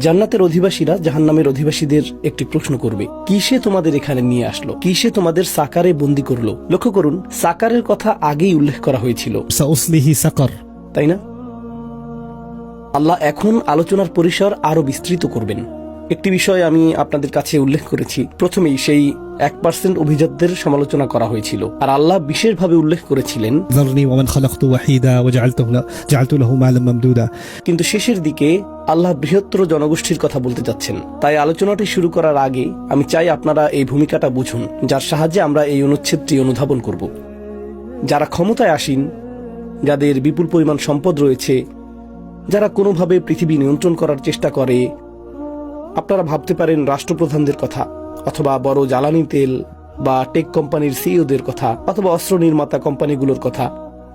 জান্নাতের অধিবাসীরা জাহান্নামের অধিবাসীদের একটি প্রশ্ন করবে, কিসে তোমাদের এখানে নিয়ে আসলো, কিসে তোমাদের সাকারে বন্দী করলো। লক্ষ্য করুন, সাকারের কথা আগেই উল্লেখ করা হয়েছিল, সাউসলিহি সাকার, তাই না? আল্লাহ এখন আলোচনার পরিসর আরো বিস্তৃত করবেন। একটি বিষয় আমি আপনাদের কাছে উল্লেখ করেছি, প্রথমেই সেই 1% অভিজাতদের সমালোচনা করা হয়েছিল, আর আল্লাহ বিশেষভাবে উল্লেখ করেছিলেন যারনি ওয়া মান খালাকতু ওয়াহিদা ওয়া জাআলতু লাহু মালাম মামদুদা। কিন্তু শেষের দিকে আল্লাহ বৃহত্তর জনগোষ্ঠীর কথা বলতে যাচ্ছেন। তাই আলোচনাটি শুরু করার আগে আমি চাই আপনারা এই ভূমিকাটা বুঝুন, যার সাহায্যে আমরা এই অনুচ্ছেদটি অনুধাবন করব। যারা ক্ষমতায় আসীন, যাদের বিপুল পরিমাণ সম্পদ রয়েছে, যারা কোনোভাবে পৃথিবী নিয়ন্ত্রণ করার চেষ্টা করে, আপনারা ভাবতে পারেন রাষ্ট্রপ্রধানদের কথা, অথবা বড় জ্বালানি তেল বা টেক কোম্পানির সিইওদের কথা, অথবা অস্ত্র নির্মাতা কোম্পানিগুলোর কথা।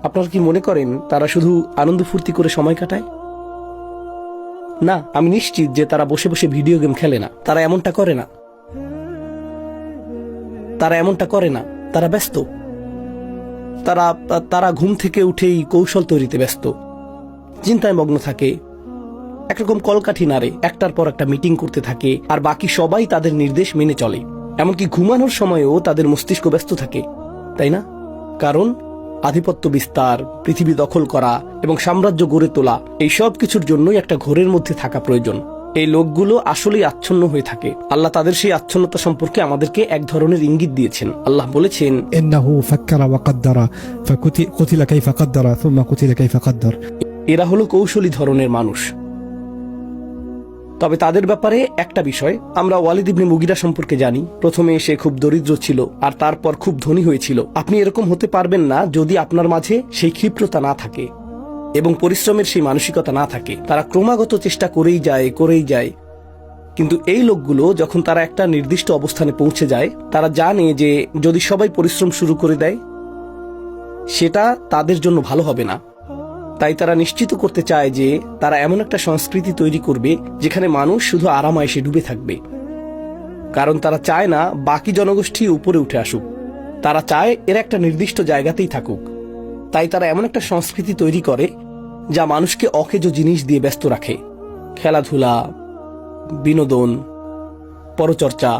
আপনারা কি মনে করেন তারা শুধু আনন্দ ফুর্তি করে সময় কাটায়? না, আমি নিশ্চিত যে তারা বসে বসে ভিডিও গেম খেলে না। তারা এমনটা করে না, তারা ব্যস্ত। তারা ঘুম থেকে উঠেই কৌশল তৈরিতে ব্যস্ত, চিন্তায় মগ্ন থাকে, একরকম কলকাঠি নাড়ে, একটার পর একটা মিটিং করতে থাকে, আর বাকি সবাই তাদের নির্দেশ মেনে চলে। এমনকি ঘুমানোর সময়ও তাদের মস্তিষ্ক ব্যস্ত থাকে, তাই না? কারণ আধিপত্য বিস্তার, পৃথিবী দখল করা এবং সাম্রাজ্য গড়ে তোলা, এই সব কিছুর জন্যই একটা ঘোরের মধ্যে থাকা প্রয়োজন। এই লোকগুলো আসলেই আচ্ছন্ন হয়ে থাকে। আল্লাহ তাদের সেই আচ্ছন্নতা সম্পর্কে আমাদেরকে এক ধরনের ইঙ্গিত দিয়েছেন। আল্লাহ বলেছেন, ইন্নাহু ফাক্কারা ওয়া কাদ্দারা ফাকুতিলা কাইফা কাদ্দারা সুম্মা কুতিলা কাইফা কাদ্দার। এরা হলো কৌশলী ধরনের মানুষ। তবে তাদের ব্যাপারে একটা বিষয়, আমরা ওয়ালিদ ইবনে মুগিরা সম্পর্কে জানি। প্রথমে সে খুব দরিদ্র ছিল, আর তারপর খুব ধনী হয়েছিল। আপনি এরকম হতে পারবেন না যদি আপনার মাঝে সেই ক্ষিপ্রতা না থাকে এবং পরিশ্রমের সেই মানসিকতা না থাকে। তারা ক্রমাগত চেষ্টা করেই যায়। কিন্তু এই লোকগুলো যখন তারা একটা নির্দিষ্ট অবস্থানে পৌঁছে যায়, তারা জানে যে যদি সবাই পরিশ্রম শুরু করে দেয়, সেটা তাদের জন্য ভালো হবে না। তাই তারা নিশ্চিত করতে চায় যে তারা এমন একটা সংস্কৃতি তৈরি করবে যেখানে মানুষ শুধু আরামায়েশে ডুবে থাকবে। কারণ তারা চায় না বাকি জনগোষ্ঠী উপরে উঠে আসুক, তারা চায় এরা একটা নির্দিষ্ট জায়গাতেই থাকুক। তাই তারা এমন একটা সংস্কৃতি তৈরি করে যা মানুষকে অকেজ জিনিস দিয়ে ব্যস্ত রাখে। খেলাধুলা, বিনোদন, পরচর্চা,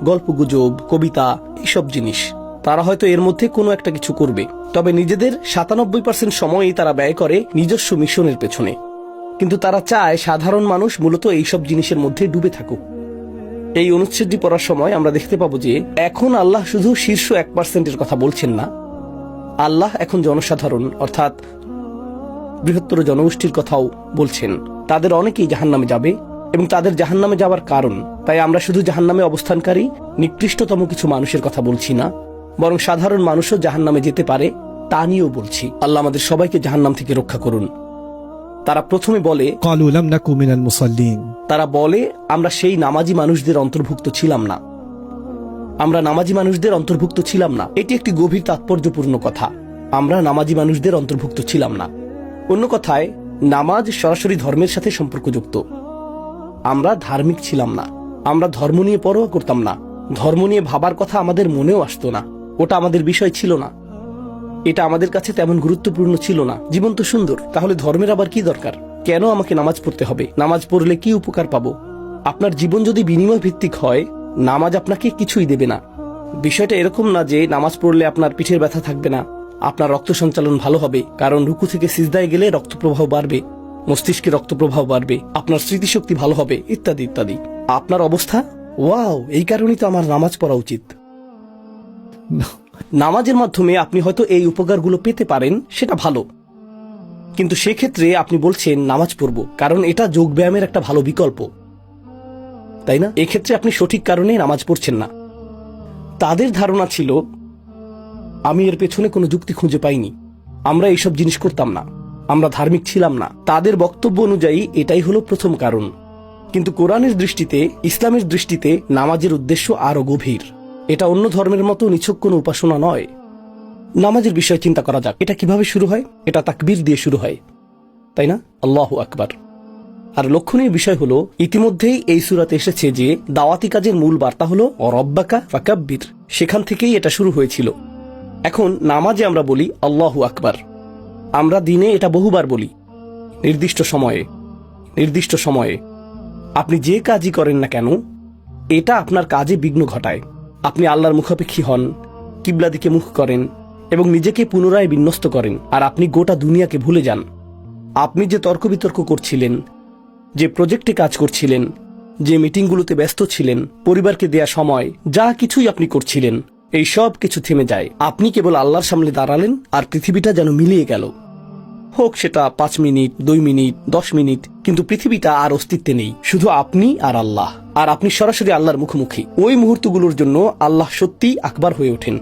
গল্পগুজব, কবিতা, এইসব জিনিস। তারা হয়তো এর মধ্যে কোনো একটা কিছু করবে, তবে নিজেদের 97% সময়ই তারা ব্যয় করে নিজস্ব মিশনের পেছনে। কিন্তু তারা চায় সাধারণ মানুষ মূলত এইসব জিনিসের মধ্যে ডুবে থাকুক। এই অনুচ্ছেদটি পড়ার সময় আমরা দেখতে পাবো যে এখন আল্লাহ শুধু শীর্ষ 1%-এর কথা বলছেন না, আল্লাহ এখন জনসাধারণ অর্থাৎ বৃহত্তর জনগোষ্ঠীর কথাও বলছেন। তাদের অনেকেই জাহান্নামে যাবে এবং তাদের জাহান্নামে যাওয়ার কারণ। তাই আমরা শুধু জাহান্নামে অবস্থানকারী নিকৃষ্টতম কিছু মানুষের কথা বলছি না, বরং সাধারণ মানুষও জাহান্নামে যেতে পারে তা নিয়েও বলছি। আল্লাহ আমাদের সবাইকে জাহান্নাম থেকে রক্ষা করুন। তারা প্রথমে বলে, ক্বালু লাম নাকু মিনাল মুসাল্লিন। তারা বলে, আমরা সেই নামাজি মানুষদের অন্তর্ভুক্ত ছিলাম না। আমরা নামাজি মানুষদের অন্তর্ভুক্ত ছিলাম না। এটি একটি গভীর তাৎপর্যপূর্ণ কথা। আমরা নামাজি মানুষদের অন্তর্ভুক্ত ছিলাম না। অন্য কথায়, নামাজ সরাসরি ধর্মের সাথে সম্পর্কযুক্ত। আমরা ধার্মিক ছিলাম না। আমরা ধর্ম নিয়ে পরোয়া করতাম না। ধর্ম নিয়ে ভাবার কথা আমাদের মনেও আসতো না। ওটা আমাদের বিষয় ছিল না। এটা আমাদের কাছে তেমন গুরুত্বপূর্ণ ছিল না। জীবন তো সুন্দর, তাহলে ধর্মের আবার কি দরকার? কেন আমাকে নামাজ পড়তে হবে? নামাজ পড়লে কি উপকার পাবো? আপনার জীবন যদি বিনিময় ভিত্তিক হয়, নামাজ আপনাকে কিছুই দেবে না। বিষয়টা এরকম না যে নামাজ পড়লে আপনার পিঠের ব্যথা থাকবে না, আপনার রক্ত সঞ্চালন ভালো হবে, কারণ রুকু থেকে সিজদায় গেলে রক্ত প্রবাহ বাড়বে, মস্তিষ্কে রক্ত প্রবাহ বাড়বে, আপনার স্মৃতিশক্তি ভালো হবে, ইত্যাদি ইত্যাদি। আপনার অবস্থা, ওয়াও, এই কারণেই তো আমার নামাজ পড়া উচিত। নামাজের মাধ্যমে আপনি হয়তো এই উপকারগুলো পেতে পারেন, সেটা ভালো। কিন্তু সেক্ষেত্রে আপনি বলছেন নামাজ পড়ব কারণ এটা যোগব্যায়ামের একটা ভালো বিকল্প, তাই না? এক্ষেত্রে আপনি সঠিক কারণে নামাজ পড়ছেন না। তাদের ধারণা ছিল, আমি এর পেছনে কোনো যুক্তি খুঁজে পাইনি, আমরা এইসব জিনিস করতাম না, আমরা ধার্মিক ছিলাম না। তাদের বক্তব্য অনুযায়ী এটাই হলো প্রথম কারণ। কিন্তু কোরআনের দৃষ্টিতে, ইসলামের দৃষ্টিতে নামাজের উদ্দেশ্য আরো গভীর। এটা অন্য ধর্মের মতো নিছক কোনো উপাসনা নয়। নামাজের বিষয়ে চিন্তা করা যাক। এটা কিভাবে শুরু হয়? এটা তাকবীর দিয়ে শুরু হয়, তাই না? আল্লাহু আকবার। আর লক্ষণীয় বিষয় হলো, ইতিমধ্যেই এই সূরাতে এসেছে যে দাওয়াতি কাজের মূল বার্তা হলো রব্বাকা ফাকাব্বির। সেখান থেকেই এটা শুরু হয়েছিল। এখন নামাজে আমরা বলি আল্লাহু আকবার। আমরা দিনে এটা বহুবার বলি, নির্দিষ্ট সময়ে। আপনি যে কাজই করেন না কেন এটা আপনার কাজে বিঘ্ন ঘটায়। আপনি আল্লাহর মুখাপেক্ষী হন, কিবলা দিকে মুখ করেন এবং নিজেকে পুনরায় বিন্যস্ত করেন, আর আপনি গোটা দুনিয়াকে ভুলে যান। আপনি যে তর্ক বিতর্ক করছিলেন, যে প্রজেক্টে কাজ করছিলেন, যে মিটিংগুলোতে ব্যস্ত ছিলেন, পরিবারকে দেয়া সময়, যা কিছুই আপনি করছিলেন, এই সব কিছু থেমে যায়। আপনি কেবল আল্লাহর সামনে দাঁড়ালেন আর পৃথিবীটা যেন মিলিয়ে গেল। হোক সেটা 5 মিনিট, 2 মিনিট, 10 মিনিট, কিন্তু পৃথিবীটা আর অস্তিত্বে নেই, শুধু আপনি আর আল্লাহ। আর আপনি সরাসরি আল্লাহর মুখোমুখি। ওই মুহূর্তগুলোর জন্য আল্লাহ সত্যিই আকবার হয়ে ওঠেন,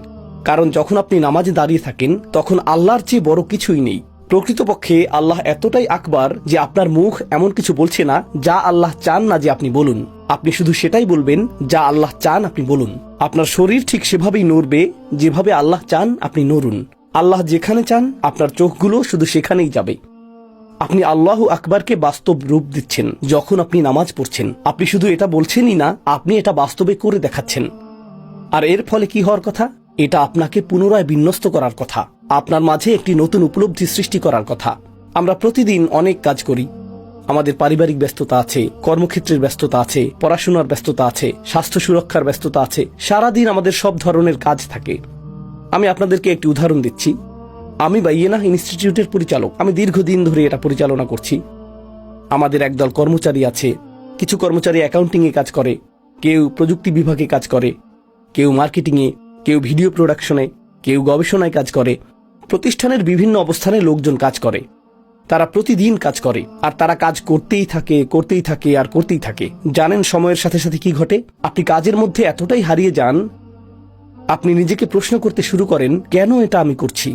কারণ যখন আপনি নামাজে দাঁড়িয়ে থাকেন তখন আল্লাহর চেয়ে বড় কিছুই নেই। প্রকৃতপক্ষে আল্লাহ এতটাই আকবার যে আপনার মুখ এমন কিছু বলছে না যা আল্লাহ চান না যে আপনি বলুন। আপনি শুধু সেটাই বলবেন যা আল্লাহ চান আপনি বলুন। আপনার শরীর ঠিক সেভাবেই নড়বে যেভাবে আল্লাহ চান আপনি নড়ুন। আল্লাহ যেখানে চান আপনার চোখগুলো শুধু সেখানেই যাবে। আপনি আল্লাহু আকবারকে বাস্তব রূপ দিচ্ছেন যখন আপনি নামাজ পড়ছেন। আপনি শুধু এটা বলছেনই না, আপনি এটা বাস্তবে করে দেখাচ্ছেন। আর এর ফলে কি হওয়ার কথা? এটা আপনাকে পুনরায় বিন্যস্ত করার কথা, আপনার মাঝে একটি নতুন উপলব্ধি সৃষ্টি করার কথা। আমরা প্রতিদিন অনেক কাজ করি। আমাদের পারিবারিক ব্যস্ততা আছে, কর্মক্ষেত্রের ব্যস্ততা আছে, পড়াশোনার ব্যস্ততা আছে, স্বাস্থ্য সুরক্ষার ব্যস্ততা আছে। সারাদিন আমাদের সব ধরনের কাজ থাকে। আমি আপনাদেরকে একটি উদাহরণ দিচ্ছি। আমি বাইয়েনা ইনস্টিটিউটের পরিচালক। আমি দীর্ঘদিন ধরে এটা পরিচালনা করছি। আমাদের একদল কর্মচারী আছে। কিছু কর্মচারী অ্যাকাউন্টিংয়ে কাজ করে, কেউ প্রযুক্তি বিভাগে কাজ করে, কেউ মার্কেটিংয়ে, কেউ ভিডিও প্রোডাকশনে, কেউ গবেষণায় কাজ করে। প্রতিষ্ঠানের বিভিন্ন অবস্থানে লোকজন কাজ করে। তারা প্রতিদিন কাজ করে, আর তারা কাজ করতেই থাকে, করতেই থাকে, আর করতেই থাকে। জানেন সময়ের সাথে সাথে কি ঘটে? আপনি কাজের মধ্যে এতটাই হারিয়ে যান, আপনি নিজেকে প্রশ্ন করতে শুরু করেন, কেন এটা আমি করছি?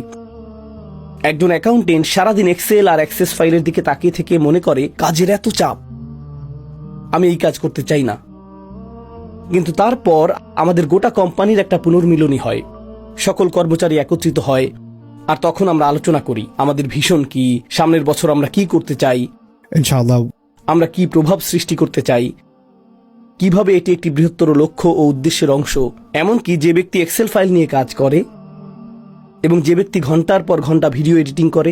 একজন অ্যাকাউন্টেন্ট সারাদিন এক্সেল আর অ্যাক্সেস ফাইলের দিকে তাকিয়ে থেকে মনে করে, কাজের এত চাপ, আমি এই কাজ করতে চাই না। কিন্তু তারপর আমাদের গোটা কোম্পানির একটা পুনর্মিলনী হয়। সকল কর্মচারী একত্রিত হয়, আর তখন আমরা আলোচনা করি আমাদের ভিশন কি, সামনের বছর আমরা কি করতে চাই, ইনশাআল্লাহ আমরা কি প্রভাব সৃষ্টি করতে চাই, কিভাবে এটি একটি বৃহত্তর লক্ষ্য ও উদ্দেশ্যের অংশ। এমনকি যে ব্যক্তি এক্সেল ফাইল নিয়ে কাজ করে এবং যে ব্যক্তি ঘন্টার পর ঘন্টা ভিডিও এডিটিং করে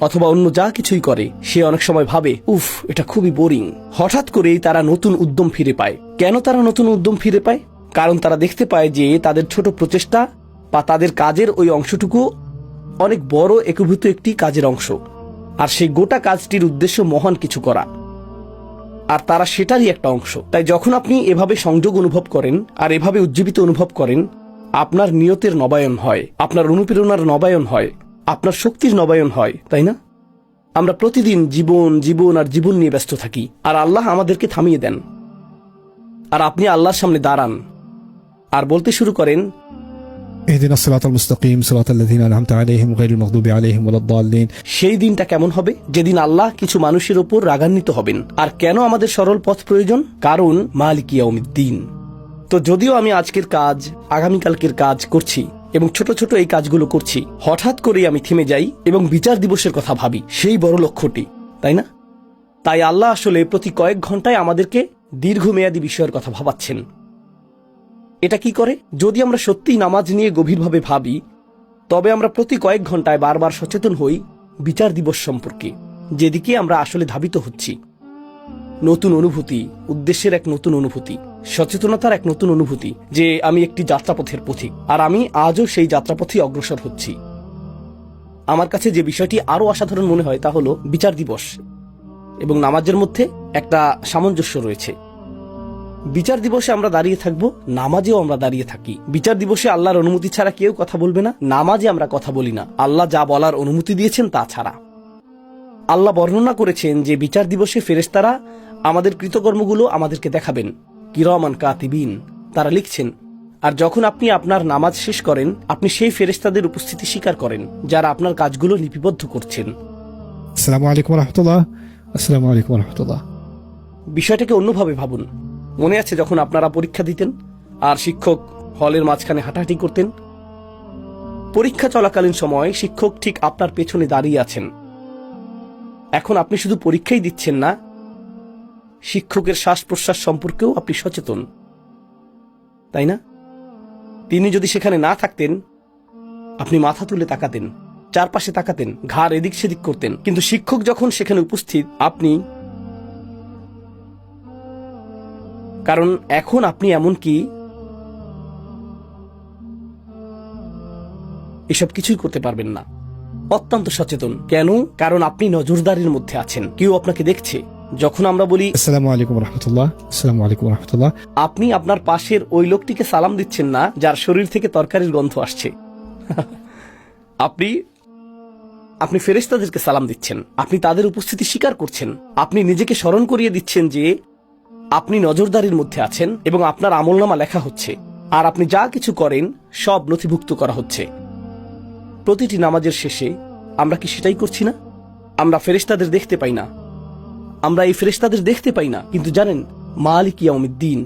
অথবা অন্য যা কিছুই করে, সে অনেক সময় ভাবে, উফ, এটা খুবই বোরিং। হঠাৎ করেই তারা নতুন উদ্যম ফিরে পায়। কেন তারা নতুন উদ্যম ফিরে পায়? কারণ তারা দেখতে পায় যে তাদের ছোট প্রচেষ্টা বা তাদের কাজের ওই অংশটুকু অনেক বড় একীভূত একটি কাজের অংশ, আর সেই গোটা কাজটির উদ্দেশ্য মহান কিছু করা, আর তারা সেটারই একটা অংশ। তাই যখন আপনি এভাবে সংযোগ অনুভব করেন আর এভাবে উজ্জীবিত অনুভব করেন, আপনার নিয়তের নবায়ন হয়, আপনার অনুপ্রেরণার নবায়ন হয়, আপনার শক্তির নবায়ন হয়, তাই না? আমরা প্রতিদিন জীবন জীবন আর জীবন নিয়ে ব্যস্ত থাকি, আর আল্লাহ আমাদেরকে থামিয়ে দেন। আর আপনি আল্লাহর সামনে দাঁড়ান আর বলতে শুরু করেন, اهدنا الصراط المستقيم صراط الذين أنعمت عليهم غير المغضوب عليهم ولا الضالين। সেই দিনটা কেমন হবে? যেদিন আল্লাহ কিছু মানুষের উপর রাগান্বিত হবেন। আর কেন আমাদের সরল পথ প্রয়োজন? কারণ মালিক ইয়াউমিদ্দিন। তো যদিও আমি আজকের কাজ, আগামীকালকের কাজ করছি এবং ছোট ছোট এই কাজগুলো করছি, হঠাৎ করেই আমি থেমে যাই এবং বিচার দিবসের কথা ভাবি, সেই বড় লক্ষ্যটি, তাই না? তাই আল্লাহ আসলে প্রতি কয়েক ঘন্টায় আমাদেরকে দীর্ঘমেয়াদী বিষয়ের কথা ভাবাচ্ছেন। এটা কি করে? যদি আমরা সত্যিই নামাজ নিয়ে গভীরভাবে ভাবি, তবে আমরা প্রতি কয়েক ঘন্টায় বারবার সচেতন হই বিচার দিবস সম্পর্কে, যেদিকে আমরা আসলে ধাবিত হচ্ছি। নতুন অনুভূতি, উদ্দেশ্যের এক নতুন অনুভূতি, সচেতনতার এক নতুন অনুভূতি যে আমি একটি যাত্রাপথের পথিক, আর আমি আজও সেই যাত্রাপথে অগ্রসর হচ্ছি। আমার কাছে যে বিষয়টি আরো অসাধারণ মনে হয় তা হলো বিচার দিবস এবং নামাজের মধ্যে একটা সামঞ্জস্য রয়েছে। বিচার দিবসে আমরা দাঁড়িয়ে থাকব, নামাজেও আমরা দাঁড়িয়ে থাকি। বিচার দিবসে আল্লাহর অনুমতি ছাড়া কেউ কথা বলবে না, নামাজে আমরা কথা বলি না আল্লাহ যা বলার অনুমতি দিয়েছেন তা ছাড়া। আল্লাহ বর্ণনা করেছেন যে বিচার দিবসে ফেরেশতারা আমাদের কৃতকর্মগুলো আমাদেরকে দেখাবেন, কিরামান কাতিবিন, তারা লিখছেন। আর যখন আপনি আপনার নামাজ শেষ করেন, আপনি সেই ফেরেশতাদের উপস্থিতি স্বীকার করেন যারা আপনার কাজগুলো লিপিবদ্ধ করছেন। আসসালামু আলাইকুম ওয়া রাহমাতুল্লাহ। আসসালামু আলাইকুম ওয়া রাহমাতুল্লাহ। বিষয়টাকে অন্যভাবে ভাবুন। মনে আছে যখন আপনারা পরীক্ষা দিতেন আর শিক্ষক হলের মাঝখানে হাঁটাহাঁটি করতেন? পরীক্ষা চলাকালীন সময় শিক্ষক ঠিক আপনার পেছনে দাঁড়িয়ে আছেন। এখন আপনি শুধু পরীক্ষাই দিচ্ছেন না, শিক্ষকের শ্বাস প্রশ্বাস সম্পর্কেও আপনি সচেতন, তাই না? তিনি যদি সেখানে না থাকতেন, আপনি মাথা তুলে তাকাতেন, চারপাশে তাকাতেন, ঘাড় এদিক সেদিক করতেন। কিন্তু শিক্ষক যখন সেখানে উপস্থিত, আপনি কারণ এখন আপনি এমনকি এসব কিছুই করতে পারবেন না। অত্যন্ত সচেতন। কেন? কারণ আপনি নজরদারির মধ্যে আছেন, কেউ আপনাকে দেখছে। যখন আমরা বলি আসসালামু আলাইকুম রহমতুল্লাহ, আসসালামু আলাইকুম রহমতুল্লাহ, আপনি আপনার পাশের ওই লোকটিকে সালাম দিচ্ছেন না যার শরীর থেকে তরকারির গন্ধ আসছে। আপনি ফেরেশতাদেরকে সালাম দিচ্ছেন, আপনি তাদের উপস্থিতি স্বীকার করছেন, আপনি নিজেকে স্মরণ করিয়ে দিচ্ছেন যে আপনি নজরদারির মধ্যে আছেন এবং আপনার আমলনামা লেখা হচ্ছে, আর আপনি যা কিছু করেন সব নথিভুক্ত করা হচ্ছে। প্রতিটি নামাজের শেষে আমরা কি সেটাই করছি না? আমরা ফেরেশতাদের দেখতে পাই না, আমরা এই ফেরেশতাদের দেখতে পাই না, কিন্তু জানেন মালিক ইয়াউমিদ্দিন,